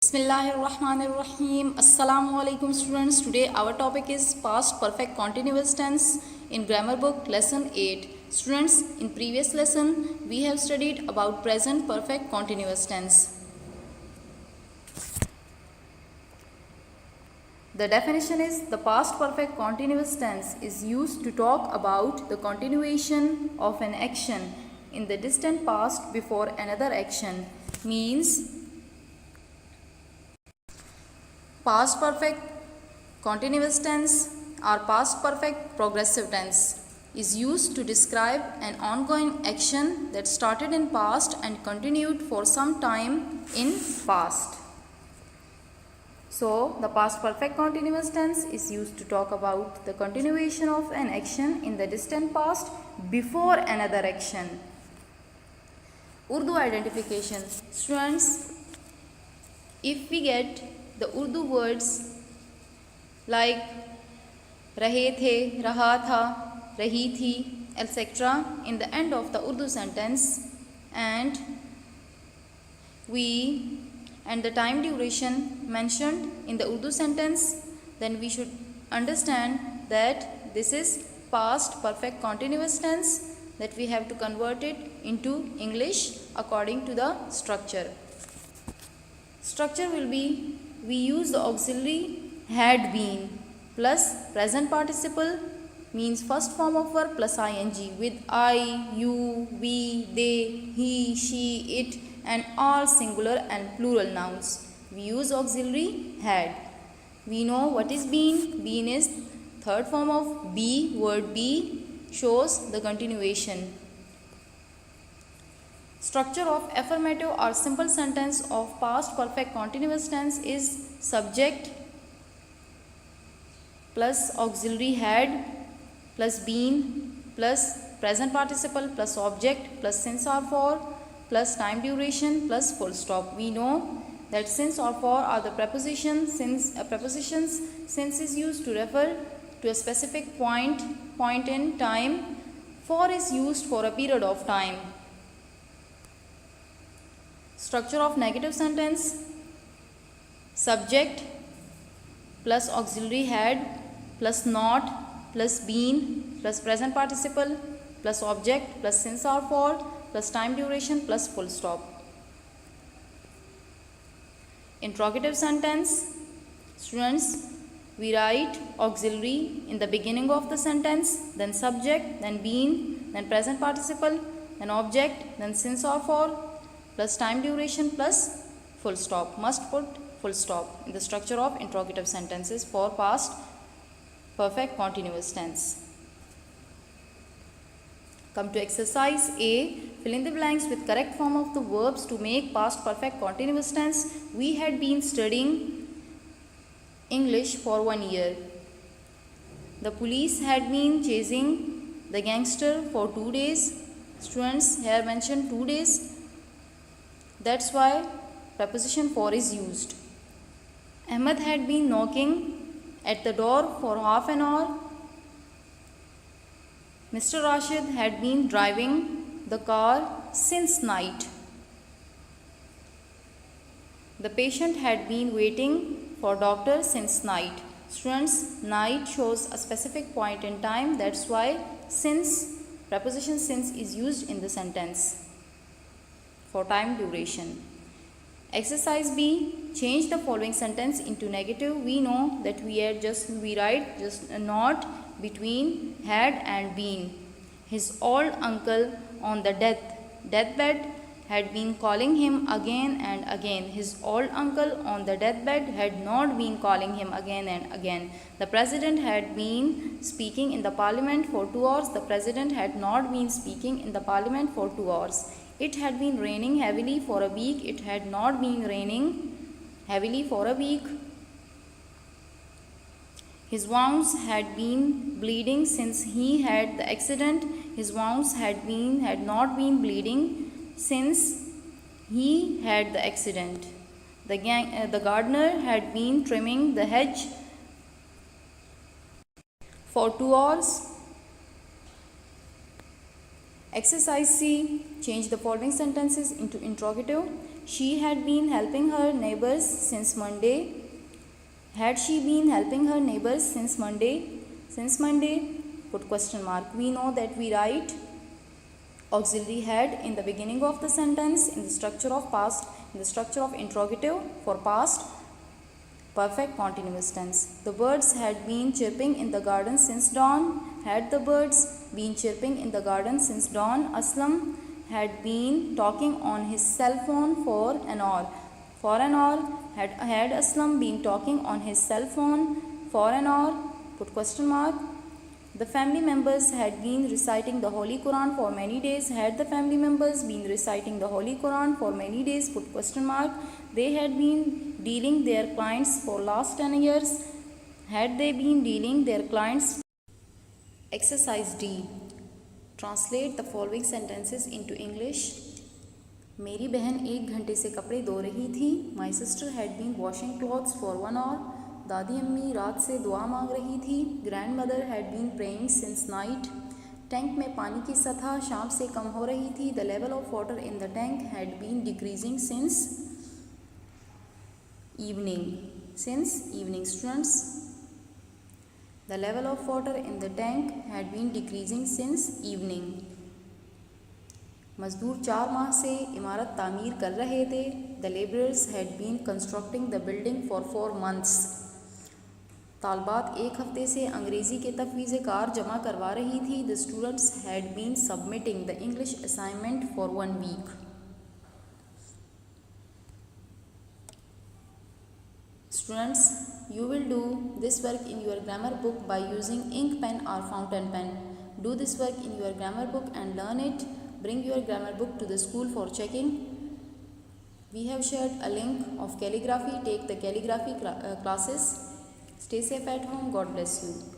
Bismillahirrahmanirrahim. Assalamu alaikum students. Today our topic is past perfect continuous tense in grammar book lesson 8. Students, in previous lesson we have studied about present perfect continuous tense. The definition is the past perfect continuous tense is used to talk about the continuation of an action in the distant past before another action. Means past perfect continuous tense or past perfect progressive tense is used to describe an ongoing action that started in past and continued for some time in past. So, the past perfect continuous tense is used to talk about the continuation of an action in the distant past before another action. Urdu identification. Students, if we get the Urdu words like rahe the, raha tha, rahi thi, etc. in the end of the Urdu sentence and the time duration mentioned in the Urdu sentence, then we should understand that this is past perfect continuous tense, that we have to convert it into English according to the structure. Structure will be, we use the auxiliary had been plus present participle means first form of verb plus ing with I, you, we, they, he, she, it and all singular and plural nouns. We use auxiliary had. We know what is been. Been is third form of be. Word be shows the continuation. Structure of affirmative or simple sentence of past perfect continuous tense is subject plus auxiliary had plus been plus present participle plus object plus since or for plus time duration plus full stop. We know that since or for are the prepositions. Since is used to refer to a specific point in time. For is used for a period of time. Structure of negative sentence: subject plus auxiliary had plus not plus been plus present participle plus object plus since or for plus time duration plus full stop. Interrogative sentence: students, we write auxiliary in the beginning of the sentence, then subject, then been, then present participle, then object, then since or for plus time duration plus full stop. Must put full stop in the structure of interrogative sentences for past perfect continuous tense. Come to exercise A. Fill in the blanks with correct form of the verbs to make past perfect continuous tense. We had been studying English for 1 year. The police had been chasing the gangster for 2 days. Students, here mentioned 2 days. That's why preposition for is used. Ahmed had been knocking at the door for half an hour. Mr. Rashid had been driving the car since night. The patient had been waiting for doctor since night. Students, night shows a specific point in time. That's why preposition since is used in the sentence for time duration. Exercise B. Change the following sentence into negative. We know that we write just a not between had and been. His old uncle on the deathbed had been calling him again and again. His old uncle on the deathbed had not been calling him again and again. The president had been speaking in the parliament for 2 hours. The president had not been speaking in the parliament for 2 hours. It had been raining heavily for a week. It had not been raining heavily for a week. His wounds had been bleeding since he had the accident. His wounds had not been bleeding since he had the accident. The gardener had been trimming the hedge for 2 hours. Exercise C. Change the following sentences into interrogative. She had been helping her neighbors since Monday. Had she been helping her neighbors since Monday? Since Monday, put question mark. We know that we write auxiliary had in the beginning of the sentence in the structure of past, in the structure of interrogative for past perfect continuous tense. The birds had been chirping in the garden since dawn. Had the birds been chirping in the garden since dawn? Aslam had been talking on his cell phone for an hour. For an hour. Had Aslam been talking on his cell phone for an hour? Put question mark. The family members had been reciting the Holy Quran for many days. Had the family members been reciting the Holy Quran for many days? Put question mark. They had been dealing their clients for last 10 years. Had they been dealing their clients? Exercise D. Translate the following sentences into English. मेरी बहन 1 घंटे से कपड़े धो रही थी. My sister had been washing clothes for 1 hour. दादी अम्मी रात से दुआ मांग रही थी. Grandmother had been praying since night. Tank में पानी की सतह शाम से कम हो रही थी. The level of water in the tank had been decreasing since evening. Since evening, students. The level of water in the tank had been decreasing since evening. मजदूर 4 माह से इमारत तामीर कर रहे थे. The laborers had been constructing the building for 4 months. तालबात 1 हफ्ते से अंग्रेज़ी के तफवीज़ कार जमा करवा रही थी. The students had been submitting the English assignment for 1 week. Students, you will do this work in your grammar book by using ink pen or fountain pen. Do this work in your grammar book and learn it. Bring your grammar book to the school for checking. We have shared a link of calligraphy. Take the calligraphy classes. Stay safe at home. God bless you.